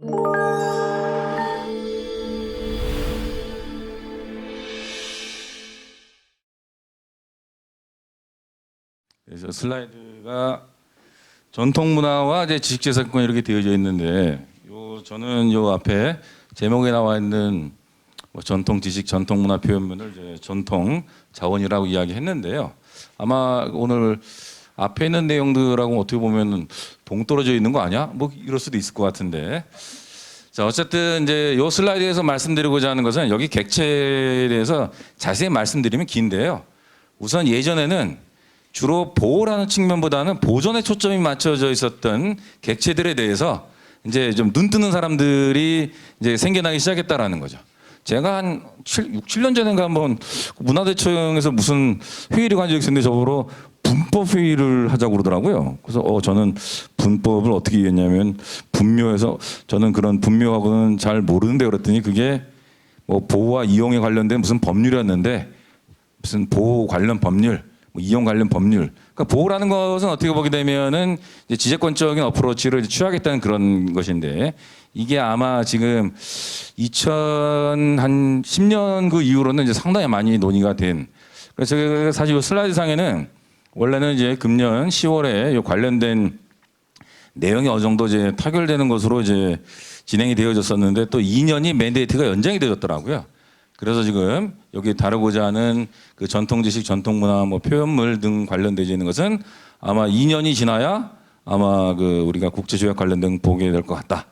그래서 슬라이드가 전통 문화와 이제 지식재산권 이렇게 되어져 있는데, 저는 요 앞에 제목에 나와 있는 뭐 전통 지식, 전통 문화 표현문을 이제 전통 자원이라고 이야기했는데요. 아마 오늘 앞에 있는 내용들하고 어떻게 보면 동떨어져 있는 거 아니야? 뭐 이럴 수도 있을 것 같은데. 자, 어쨌든 이제 요 슬라이드에서 말씀드리고자 하는 것은 여기 객체에 대해서 자세히 말씀드리면 긴데요. 우선 예전에는 주로 보호라는 측면보다는 보존에 초점이 맞춰져 있었던 객체들에 대해서 이제 좀 눈 뜨는 사람들이 이제 생겨나기 시작했다라는 거죠. 제가 한 6, 7년 전인가 한번 문화대청에서 무슨 회의를 간 적이 있었는데 저보고 분법 회의를 하자고 그러더라고요. 그래서 저는 분법을 어떻게 이해했냐면 분묘해서 저는 그런 분묘하고는 잘 모르는데 그랬더니 그게 뭐 보호와 이용에 관련된 무슨 법률이었는데 무슨 보호 관련 법률, 뭐 이용 관련 법률. 그러니까 보호라는 것은 어떻게 보게 되면은 이제 지재권적인 어프로치를 취하겠다는 그런 것인데 이게 아마 지금 2010년 그 이후로는 이제 상당히 많이 논의가 된. 그래서 제가 사실 이 슬라이드 상에는 원래는 이제 금년 10월에 이 관련된 내용이 어느 정도 이제 타결되는 것으로 이제 진행이 되어졌었는데 또 2년이 맨데이트가 연장이 되었더라고요. 그래서 지금 여기 다루고자 하는 그 전통 지식, 전통 문화, 뭐 표현물 등 관련되어 있는 것은 아마 2년이 지나야 아마 그 우리가 국제조약 관련된 보게 될 것 같다.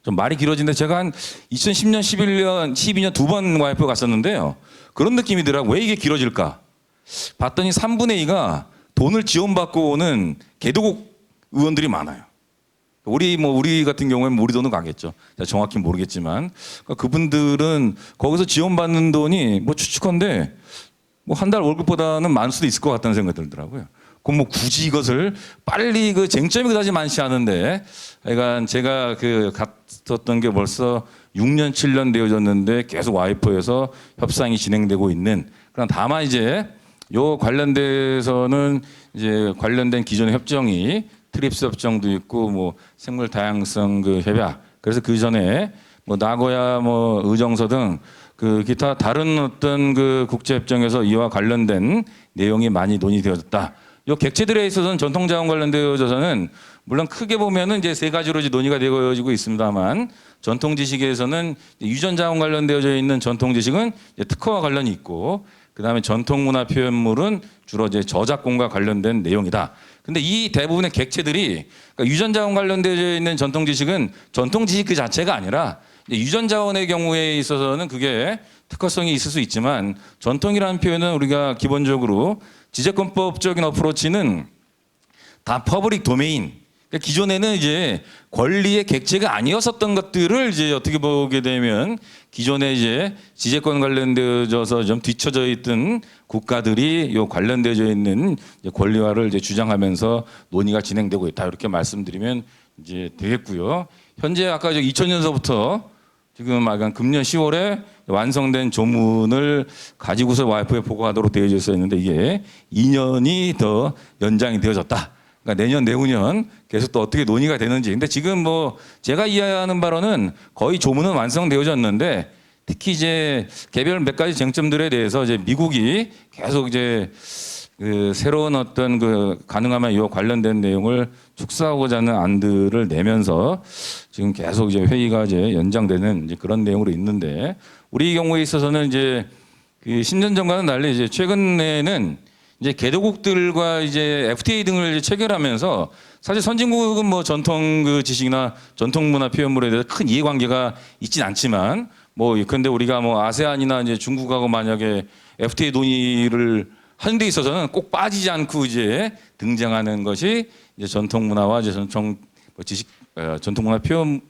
좀 말이 길어지는데 제가 한 2010년, 11년, 12년 두 번 와이프 갔었는데요. 그런 느낌이더라고요. 왜 이게 길어질까? 봤더니 3분의 2가 돈을 지원받고 오는 개도국 의원들이 많아요. 우리 같은 경우에는 우리 돈은 가겠죠. 정확히 모르겠지만 그러니까 그분들은 거기서 지원받는 돈이 뭐 추측한데 뭐 한 달 월급보다는 많을 수도 있을 것 같다는 생각이 들더라고요. 그럼 뭐 굳이 이것을 빨리 그 쟁점이 그다지 많지 않은데, 그러니까 제가 그 갔었던 게 벌써 6년 7년 되어졌는데 계속 와이프에서 협상이 진행되고 있는. 그럼 다만 이제 요 관련돼서는 이제 관련된 기존의 협정이 트립스 협정도 있고 뭐 생물 다양성 그 협약. 그래서 그 전에 뭐 나고야 뭐 의정서 등 그 기타 다른 어떤 그 국제 협정에서 이와 관련된 내용이 많이 논의되어졌다. 요 객체들에 있어서는 전통자원 관련되어져서는 물론 크게 보면은 이제 세 가지로 이제 논의가 되어지고 있습니다만 전통 지식에서는 유전자원 관련되어져 있는 전통 지식은 특허와 관련이 있고 그다음에 전통 문화 표현물은 주로 이제 저작권과 관련된 내용이다. 근데 이 대부분의 객체들이 그러니까 유전자원 관련되어 있는 전통 지식은 전통 지식 그 자체가 아니라 유전자원의 경우에 있어서는 그게 특허성이 있을 수 있지만 전통이라는 표현은 우리가 기본적으로 지재권법적인 어프로치는 다 퍼블릭 도메인. 그러니까 기존에는 이제 권리의 객체가 아니었었던 것들을 이제 어떻게 보게 되면 기존에 이제 지재권 관련되어져서 좀 뒤처져 있던 국가들이 요 관련되어져 있는 권리화를 이제 주장하면서 논의가 진행되고 있다. 이렇게 말씀드리면 이제 되겠고요. 현재 아까 2000년서부터 지금 아간 금년 10월에 완성된 조문을 가지고서 와이프에 보고하도록 되어져 있었는데 이게 2년이 더 연장이 되어졌다. 그러니까 내년, 내후년 계속 또 어떻게 논의가 되는지. 근데 지금 뭐 제가 이해하는 바로는 거의 조문은 완성되어졌는데 특히 이제 개별 몇 가지 쟁점들에 대해서 이제 미국이 계속 이제 그 새로운 어떤 그 가능하면 이와 관련된 내용을 축소하고자 하는 안들을 내면서 지금 계속 이제 회의가 이제 연장되는 이제 그런 내용으로 있는데 우리 경우에 있어서는 이제 그 10년 전과는 달리 이제 최근에는 이제 개도국들과 이제 FTA 등을 체결하면서 사실 선진국은 뭐 전통 그 지식이나 전통 문화 표현물에 대해서 큰 이해관계가 있진 않지만 뭐 근데 우리가 뭐 아세안이나 이제 중국하고 만약에 FTA 논의를 하는 데 있어서는 꼭 빠지지 않고 이제 등장하는 것이 이제 전통 문화와 이제 전통 지식, 전통 문화 표현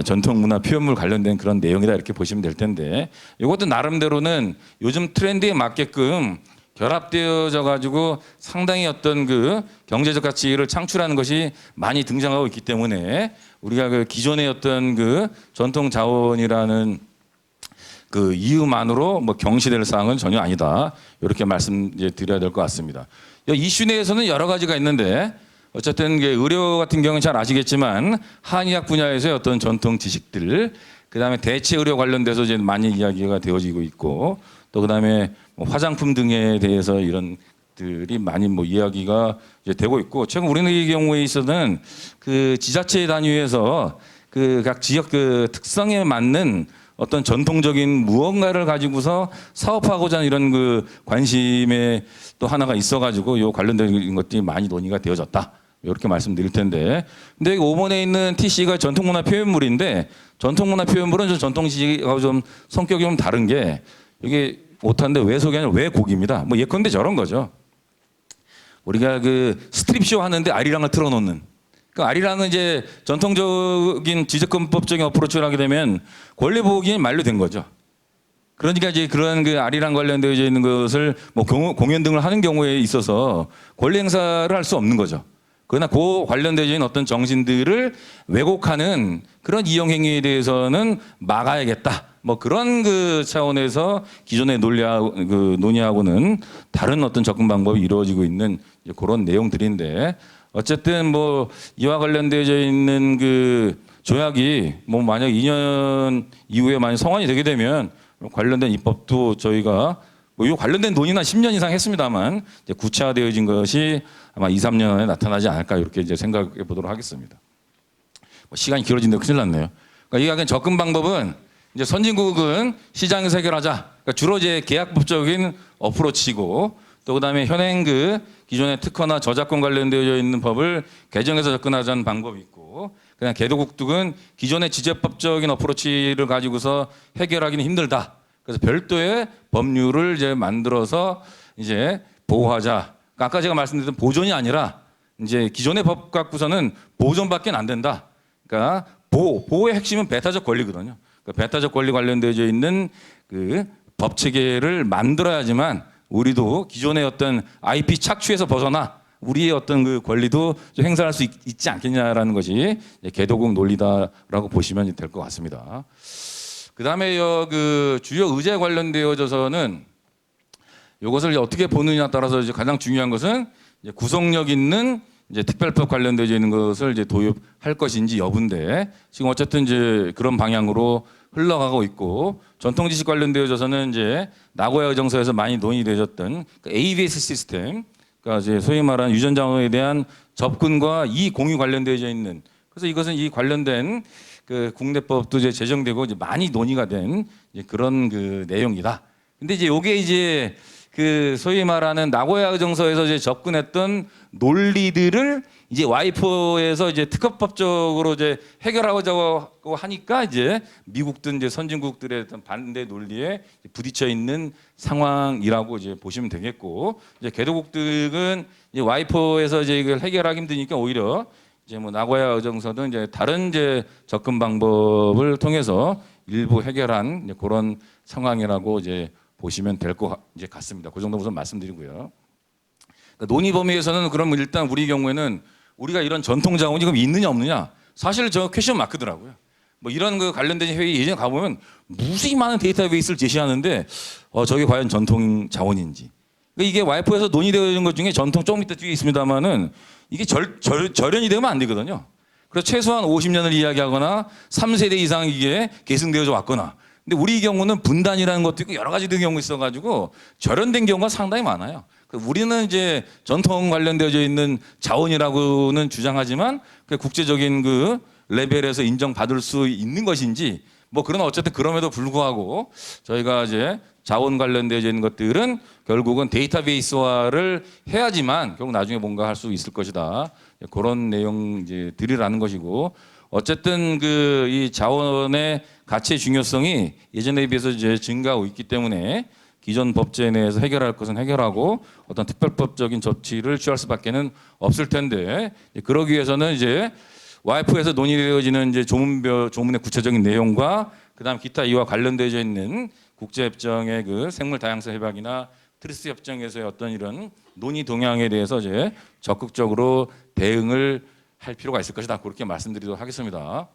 전통 문화 표현물 관련된 그런 내용이다 이렇게 보시면 될 텐데 이것도 나름대로는 요즘 트렌드에 맞게끔 결합되어져 가지고 상당히 어떤 그 경제적 가치를 창출하는 것이 많이 등장하고 있기 때문에 우리가 그 기존의 어떤 그 전통 자원이라는 그 이유만으로 뭐 경시될 사항은 전혀 아니다. 이렇게 말씀드려야 될 것 같습니다. 이슈 내에서는 여러 가지가 있는데 어쨌든 의료 같은 경우는 잘 아시겠지만 한의학 분야에서의 어떤 전통 지식들, 그다음에 대체 의료 관련돼서 이제 많이 이야기가 되어지고 있고, 또 그다음에 뭐 화장품 등에 대해서 이런 들이 많이 뭐 이야기가 이제 되고 있고, 최근 우리나라의 경우에 있어서는 그 지자체 단위에서 그 각 지역 그 특성에 맞는 어떤 전통적인 무언가를 가지고서 사업하고자 하는 이런 그 관심에 또 하나가 있어가지고 요 관련된 것들이 많이 논의가 되어졌다. 이렇게 말씀드릴 텐데, 근데 5번에 있는 TC가 전통문화 표현물인데, 전통문화 표현물은 좀 전통지식하고 좀 성격이 좀 다른 게, 이게 오타인데 왜 속이 아니라 왜 곡입니다. 뭐 예컨대 저런 거죠. 우리가 그 스트립쇼 하는데 아리랑을 틀어놓는. 그 아리랑은 이제 전통적인 지적금법적인 어프로치를 하게 되면 권리 보호기에 만료된 거죠. 그러니까 이제 그런 그 아리랑 관련되어 있는 것을 뭐 공연 등을 하는 경우에 있어서 권리 행사를 할 수 없는 거죠. 그러나 그 관련되어 있는 어떤 정신들을 왜곡하는 그런 이용 행위에 대해서는 막아야겠다. 뭐 그런 그 차원에서 기존의 논의하고는 다른 어떤 접근 방법이 이루어지고 있는 그런 내용들인데, 어쨌든 뭐 이와 관련되어 있는 그 조약이 뭐 만약 2년 이후에 만약 성안이 되게 되면 관련된 입법도 저희가 뭐 이 관련된 논의나 10년 이상 했습니다만 이제 구체화되어진 것이 아마 2, 3년 안에 나타나지 않을까 이렇게 이제 생각해 보도록 하겠습니다. 뭐 시간이 길어진데 큰일 났네요. 그러니까 이 접근 방법은 이제 선진국은 시장에서 해결하자. 그러니까 주로 이제 계약법적인 어프로치고, 또 그다음에 현행 그 기존의 특허나 저작권 관련되어 있는 법을 개정해서 접근하자는 방법이 있고, 그냥 개도국은 기존의 지적법적인 어프로치를 가지고서 해결하기는 힘들다. 그래서 별도의 법률을 이제 만들어서 이제 보호하자. 그러니까 아까 제가 말씀드렸던 보존이 아니라 이제 기존의 법 갖고서는 보존밖에 안 된다. 그러니까 보호의 핵심은 배타적 권리거든요. 그러니까 배타적 권리 관련되어 있는 그 법 체계를 만들어야지만 우리도 기존의 어떤 IP 착취에서 벗어나 우리의 어떤 그 권리도 좀 행사할 수 있지 않겠냐라는 것이 개도국 논리다라고 보시면 될 것 같습니다. 그다음에 그 주요 의제 관련되어져서는 이것을 어떻게 보느냐에 따라서 이제 가장 중요한 것은 이제 구속력 있는 이제 특별법 관련되어 있는 것을 이제 도입할 것인지 여부인데, 지금 어쨌든 이제 그런 방향으로 흘러가고 있고, 전통지식 관련되어져서는 이제 나고야 의정서에서 많이 논의되어졌던 그 ABS 시스템, 그러니까 이제 소위 말하는 유전자원에 대한 접근과 이 공유 관련되어 있는, 그래서 이것은 이 관련된 그 국내법도 이제 제정되고 이제 많이 논의가 된 이제 그런 그 내용이다. 근데 이제 요게 이제 그 소위 말하는 나고야 의정서에서 이제 접근했던 논리들을 이제 와이포에서 이제 특허법적으로 이제 해결하고 하니까 이제 미국든 이제 선진국들의 어떤 반대 논리에 부딪혀 있는 상황이라고 이제 보시면 되겠고, 이제 개도국들은 이제 와이포에서 이제 이걸 해결하기 힘드니까 오히려 이제 뭐 나고야 의정서는 이제 다른 이제 접근 방법을 통해서 일부 해결한 이제 그런 상황이라고 이제 보시면 될 것 같습니다. 그 정도 우선 말씀드리고요. 그러니까 논의 범위에서는 그럼 일단 우리 경우에는 우리가 이런 전통 자원이 그럼 있느냐 없느냐, 사실 저 퀘션 마크더라고요. 뭐 이런 그 관련된 회의 예전에 가보면 무수히 많은 데이터베이스를 제시하는데 저게 과연 전통 자원인지. 그러니까 이게 와이프에서 논의되어 있는 것 중에 전통 조금 이따 뒤에 있습니다만은 이게 절연이 되면 안 되거든요. 그래서 최소한 50년을 이야기하거나 3세대 이상 이게 계승되어져 왔거나. 근데 우리 경우는 분단이라는 것도 있고 여러 가지 경우가 있어가지고 절연된 경우가 상당히 많아요. 우리는 이제 전통 관련되어져 있는 자원이라고는 주장하지만 그 국제적인 그 레벨에서 인정받을 수 있는 것인지 뭐 그러나 어쨌든 그럼에도 불구하고 저희가 이제 자원 관련되어져 있는 것들은 결국은 데이터베이스화를 해야지만 결국 나중에 뭔가 할 수 있을 것이다. 그런 내용 이제 들이라는 것이고, 어쨌든 그 이 자원의 가치의 중요성이 예전에 비해서 이제 증가하고 있기 때문에 기존 법제 내에서 해결할 것은 해결하고 어떤 특별법적인 조치를 취할 수밖에는 없을 텐데, 그러기 위해서는 이제 와이프에서 논의되어지는 이제 조문의 구체적인 내용과 그다음 기타 이와 관련되어 있는 국제협정의 그 생물 다양성 협약이나 트리스 협정에서의 어떤 이런 논의 동향에 대해서 이제 적극적으로 대응을 할 필요가 있을 것이다. 그렇게 말씀드리도록 하겠습니다.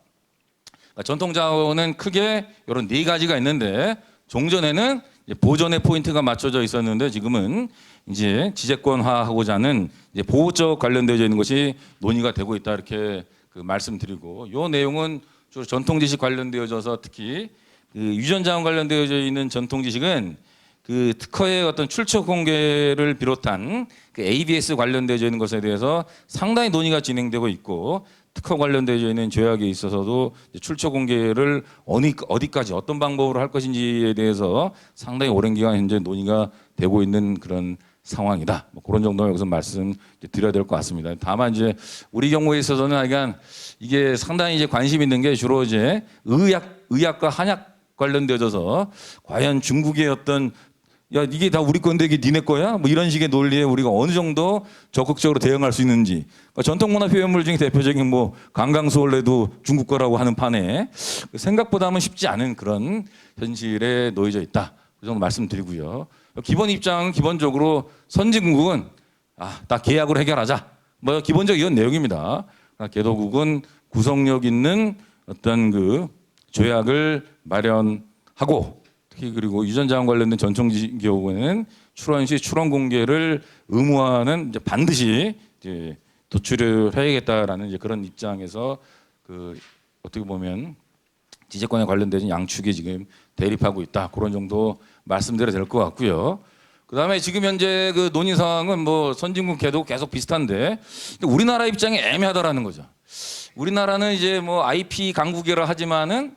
전통 자원은 크게 이런 네 가지가 있는데, 종전에는 이제 보전의 포인트가 맞춰져 있었는데 지금은 이제 지재권화하고자 하는 이제 보호적 관련되어 있는 것이 논의가 되고 있다 이렇게 그 말씀드리고 이 내용은 주로 전통지식 관련되어져서 특히 그 유전자원 관련되어져 있는 전통지식은 그 특허의 어떤 출처 공개를 비롯한 그 ABS 관련되어져 있는 것에 대해서 상당히 논의가 진행되고 있고 특허 관련되어져 있는 조약에 있어서도 출처 공개를 어디까지 어떤 방법으로 할 것인지에 대해서 상당히 오랜 기간 현재 논의가 되고 있는 그런 상황이다. 뭐 그런 정도 여기서 말씀드려야 될 것 같습니다. 다만 이제 우리 경우에 있어서는 약간 이게 상당히 이제 관심 있는 게 주로 이제 의학과 한약 관련되어져서 과연 중국의 어떤 야 이게 다 우리 건데 이게 니네 거야? 뭐 이런 식의 논리에 우리가 어느 정도 적극적으로 대응할 수 있는지 그러니까 전통문화 표현물 중에 대표적인 뭐 강강수월래도 중국 거라고 하는 판에 생각보다는 쉽지 않은 그런 현실에 놓여져 있다. 그 정도 말씀드리고요. 기본 입장은 기본적으로 선진국은 다 계약으로 해결하자. 뭐 기본적 이런 내용입니다. 개도국은 구속력 있는 어떤 그 조약을 마련하고 특히 그리고 유전자원 관련된 전통지식 경우에는 출원 시 출원 공개를 의무화는 이제 반드시 이제 도출을 해야겠다라는 이제 그런 입장에서 그 어떻게 보면 지재권에 관련된 양축이 지금 대립하고 있다. 그런 정도 말씀드려야 될 것 같고요. 그다음에 지금 현재 그 논의 상황은 뭐 선진국 개도 계속 비슷한데 우리나라 입장이 애매하다라는 거죠. 우리나라는 이제 뭐 IP 강국이라 하지만은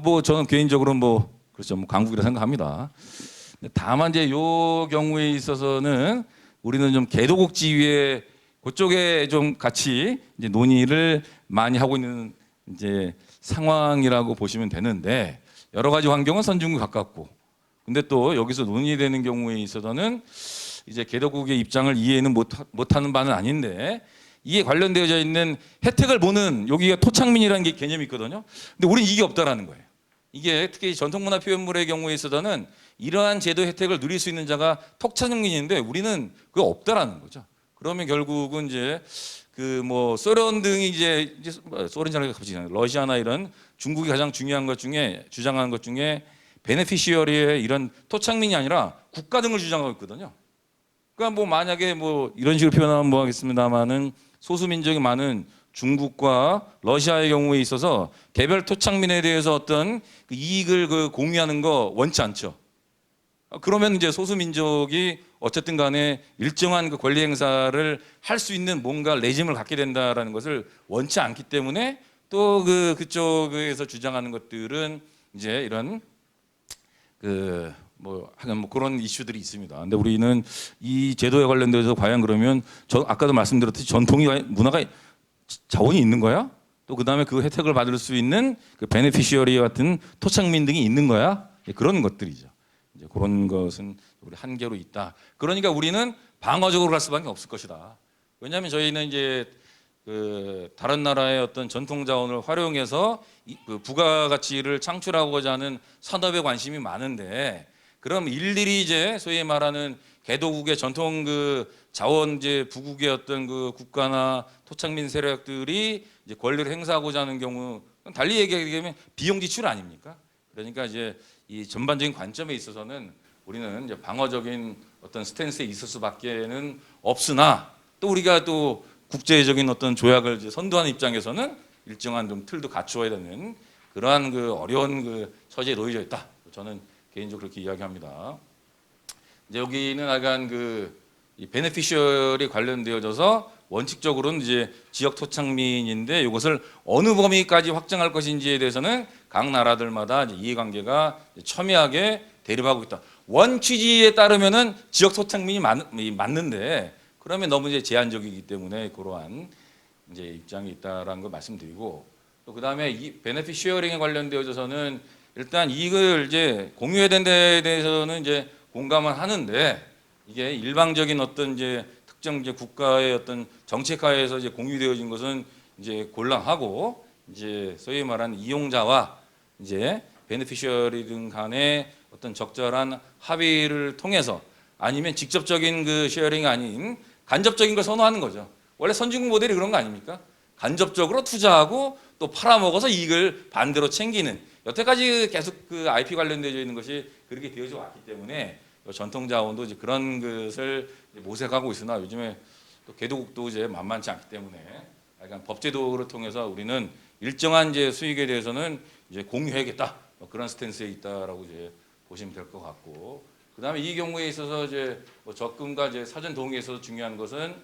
뭐 저는 개인적으로 뭐 그렇죠. 뭐 강국이라 생각합니다. 다만 이제 요 경우에 있어서는 우리는 좀 개도국 지위에 그쪽에 좀 같이 이제 논의를 많이 하고 있는 이제 상황이라고 보시면 되는데 여러 가지 환경은 선진국 가깝고 근데 또 여기서 논의되는 경우에 있어서는 이제 개도국의 입장을 이해는 못하는 바는 아닌데 이에 관련되어져 있는 혜택을 보는 여기가 토착민이라는 게 개념이 있거든요. 근데 우리는 이게 없다라는 거예요. 이게 특히 전통문화 표현물의 경우에 있어서는 이러한 제도 혜택을 누릴 수 있는 자가 토착민인데 우리는 그게 없다라는 거죠. 그러면 결국은 이제 그 뭐 소련 등이 이제 소련이라는 게 갑자기 러시아나 이런 중국이 가장 중요한 것 중에 주장하는 것 중에 베네피시어리의 이런 토착민이 아니라 국가 등을 주장하고 있거든요. 그러니까 뭐 만약에 뭐 이런 식으로 표현하면 뭐 하겠습니다만은 소수 민족이 많은 중국과 러시아의 경우에 있어서 개별 토착민에 대해서 어떤 그 이익을 그 공유하는 거 원치 않죠. 그러면 이제 소수 민족이 어쨌든 간에 일정한 그 권리 행사를 할 수 있는 뭔가 레짐을 갖게 된다라는 것을 원치 않기 때문에 또 그쪽에서 주장하는 것들은 이제 이런 뭐 그런 이슈들이 있습니다. 근데 우리는 이 제도에 관련돼서 과연 그러면 아까도 말씀드렸듯이 전통이 문화가 자원이 있는 거야? 또 그다음에 그 혜택을 받을 수 있는 그 베네피시어리 같은 토착민 등이 있는 거야? 그런 것들이죠. 이제 그런 것은 우리 한계로 있다. 그러니까 우리는 방어적으로 갈 수밖에 없을 것이다. 왜냐하면 저희는 이제 그 다른 나라의 어떤 전통 자원을 활용해서 그 부가가치를 창출하고자 하는 산업에 관심이 많은데 그럼 일일이 이제 소위 말하는 개도국의 전통 그 자원 이제 부국의 어떤 그 국가나 토착민 세력들이 이제 권리를 행사하고자 하는 경우 달리 얘기하면 비용 지출 아닙니까? 그러니까 이제 이 전반적인 관점에 있어서는 우리는 이제 방어적인 어떤 스탠스에 있을 수밖에는 없으나 또 우리가 또 국제적인 어떤 조약을 이제 선도하는 입장에서는 일정한 좀 틀도 갖추어야 되는 그러한 그 어려운 그 처지에 놓여져 있다. 저는 개인적으로 그렇게 이야기합니다. 이제 여기는 약간 이 베네피셔리 관련되어져서 원칙적으로는 이제 지역 토착민인데 이것을 어느 범위까지 확장할 것인지에 대해서는 각 나라들마다 이제 이해관계가 첨예하게 대립하고 있다. 원 취지에 따르면은 지역 토착민이 맞는데 그러면 너무 이제 제한적이기 때문에 그러한 이제 입장이 있다라는 걸 말씀드리고 또 그다음에 이 베네핏 쉐어링에 관련되어져서는 일단 이익을 이제 공유해야 된 데에 대해서는 이제 공감은 하는데 이게 일방적인 어떤 이제 특정 이제 국가의 어떤 정책하에서 이제 공유되어진 것은 이제 곤란하고 이제 소위 말하는 이용자와 이제 베네피셔리 등 간의 어떤 적절한 합의를 통해서 아니면 직접적인 그 쉐어링이 아닌 간접적인 걸 선호하는 거죠. 원래 선진국 모델이 그런 거 아닙니까? 간접적으로 투자하고 또 팔아먹어서 이익을 반대로 챙기는 여태까지 계속 그 IP 관련되어 있는 것이 그렇게 되어져 왔기 때문에 전통 자원도 이제 그런 것을 모색하고 있으나 요즘에 또 개도국도 이제 만만치 않기 때문에 약간 법제도를 통해서 우리는 일정한 이제 수익에 대해서는 이제 공유해야겠다 그런 스탠스에 있다라고 이제 보시면 될 것 같고, 그다음에 이 경우에 있어서 이제 뭐 접근과 이제 사전 동의에 있어서 중요한 것은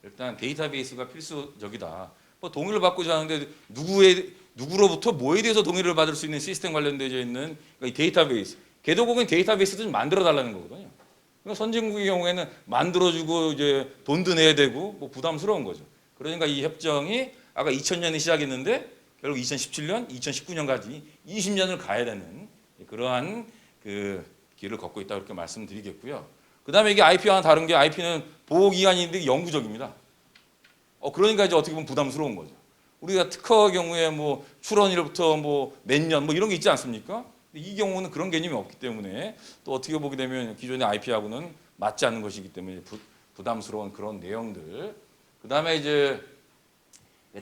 일단 데이터베이스가 필수적이다. 뭐 동의를 받고자 하는데 누구로부터 뭐에 대해서 동의를 받을 수 있는 시스템 관련되어 있는 이 데이터베이스. 개도국은 데이터베이스도 좀 만들어 달라는 거거든요. 그러니까 선진국의 경우에는 만들어주고 이제 돈도 내야 되고 뭐 부담스러운 거죠. 그러니까 이 협정이 아까 2000년에 시작했는데 결국 2017년, 2019년까지 20년을 가야 되는 그러한 그 길을 걷고 있다 그렇게 말씀드리겠고요. 그다음에 이게 IP와는 다른 게 IP는 보호 기간인데 영구적입니다. 그러니까 이제 어떻게 보면 부담스러운 거죠. 우리가 특허 경우에 뭐 출원일부터 뭐 몇 년 뭐 이런 게 있지 않습니까? 이 경우는 그런 개념이 없기 때문에 또 어떻게 보게 되면 기존의 IP하고는 맞지 않는 것이기 때문에 부담스러운 그런 내용들. 그다음에 이제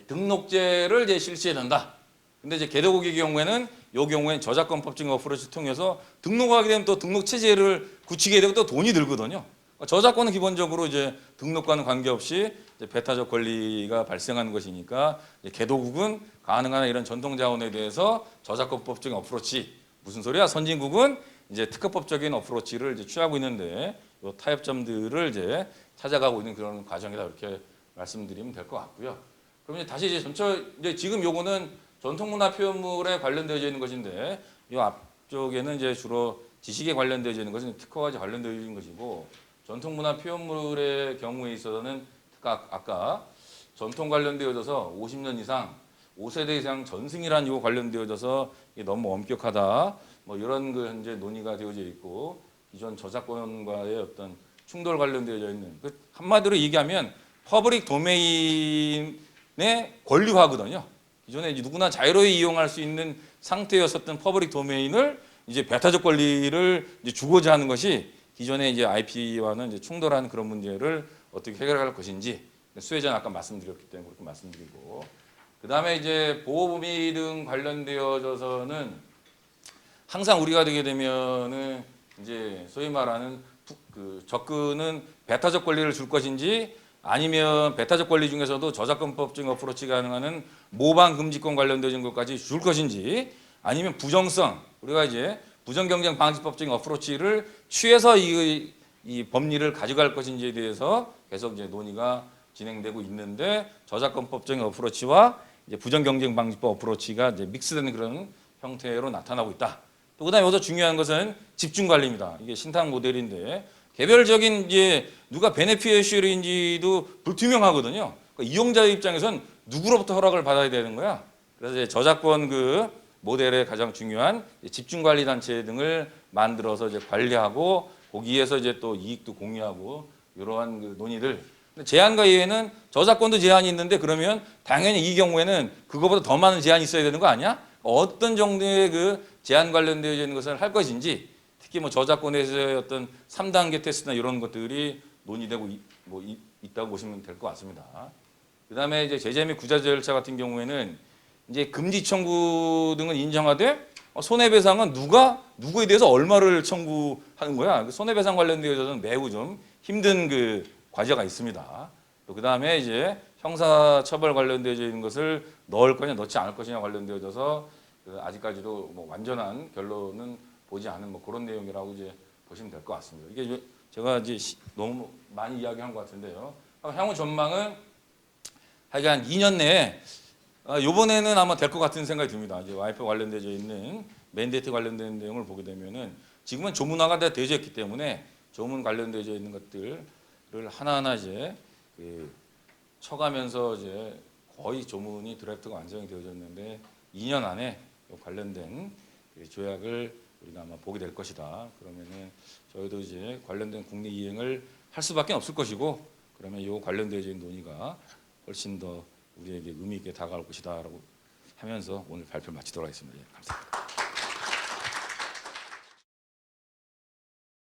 등록제를 이제 실시해야 된다. 근데 이제 개도국의 경우에는 이 경우에는 저작권법적인 어프로치를 통해서 등록하게 되면 또 등록 체제를 굳히게 되고 또 돈이 들거든요. 저작권은 기본적으로 이제 등록과는 관계없이 이제 배타적 권리가 발생하는 것이니까 개도국은 가능한 이런 전통 자원에 대해서 저작권법적인 어프로치, 무슨 소리야? 선진국은 이제 특허법적인 어프로치를 이제 취하고 있는데 이 타협점들을 이제 찾아가고 있는 그런 과정이다 이렇게 말씀드리면 될 것 같고요. 그럼 이제 다시 이제 지금 요거는 전통문화 표현물에 관련되어 있는 것인데 이 앞쪽에는 이제 주로 지식에 관련되어 있는 것은 특허와 관련되어 있는 것이고, 전통문화 표현물의 경우에 있어서는 아까 전통 관련되어져서 50년 이상 5세대 이상 전승이라는 이거 관련되어져서 이게 너무 엄격하다 뭐 이런 그 현재 논의가 되어져 있고, 기존 저작권과의 어떤 충돌 관련되어져 있는 한마디로 얘기하면 퍼블릭 도메인의 권리화거든요. 기존에 이제 누구나 자유로이 이용할 수 있는 상태였었던 퍼블릭 도메인을 이제 배타적 권리를 이제 주고자 하는 것이 기존의 이제 IP와는 이제 충돌하는 그런 문제를 어떻게 해결할 것인지 수혜전 아까 말씀드렸기 때문에 그렇게 말씀드리고, 그 다음에 이제 보호범위 등 관련되어져서는 항상 우리가 되게 되면은 이제 소위 말하는 그 접근은 배타적 권리를 줄 것인지 아니면 배타적 권리 중에서도 저작권법적인 어프로치 가능한 모방 금지권 관련된 것까지 줄 것인지 아니면 부정성, 우리가 이제 부정경쟁 방지법적인 어프로치를 취해서 이 법리를 가져갈 것인지에 대해서 계속 이제 논의가 진행되고 있는데, 저작권법적인 어프로치와 이제 부정경쟁 방지법 어프로치가 이제 믹스되는 그런 형태로 나타나고 있다. 또 그다음에 여기서 중요한 것은 집중 관리입니다. 이게 신탁 모델인데 개별적인 이제 누가 베네피셔리인지도 불투명하거든요. 그러니까 이용자의 입장에선 누구로부터 허락을 받아야 되는 거야. 그래서 이제 저작권 그 모델의 가장 중요한 집중 관리 단체 등을 만들어서 이제 관리하고 거기에서 이제 또 이익도 공유하고 이러한 그 논의들. 제한과 예외는 저작권도 제한이 있는데 그러면 당연히 이 경우에는 그거보다 더 많은 제한이 있어야 되는 거 아니야? 어떤 정도의 그 제한 관련되어 있는 것을 할 것인지, 특히 뭐 저작권에서의 어떤 3단계 테스트나 이런 것들이 논의되고 있다고 보시면 될 것 같습니다. 그다음에 이제 제재 및 구제 절차 같은 경우에는 이제 금지 청구 등은 인정하되 손해배상은 누구에 대해서 얼마를 청구하는 거야. 손해배상 관련되어서는 매우 좀 힘든 그 과제가 있습니다. 또 그다음에 이제 형사처벌 관련되어 있는 것을 넣을 거냐 넣지 않을 것이냐 관련되어져서 아직까지도 뭐 완전한 결론은 보지 않은 뭐 그런 내용이라고 이제 보시면 될 것 같습니다. 이게 제가 이제 너무 많이 이야기한 것 같은데요. 향후 전망은 하여간 2년 내에 이번에는 아마 될 것 같은 생각이 듭니다. 이제 와이프 관련되어 있는 맨데이트 관련된 내용을 보게 되면은 지금은 조문화가 다 되어져 있기 때문에 조문 관련되어 있는 것들을 하나하나 이제 쳐가면서 이제 거의 조문이 드래프트가 완성이 되어졌는데 2년 안에 관련된 조약을 우리가 아마 보게 될 것이다. 그러면은 저희도 이제 관련된 국내 이행을 할 수밖에 없을 것이고, 그러면 이 관련되어 있는 논의가 훨씬 더 우리에게 의미 있게 다가올 것이다라고 하면서 오늘 발표를 마치도록 하겠습니다. 예, 감사합니다.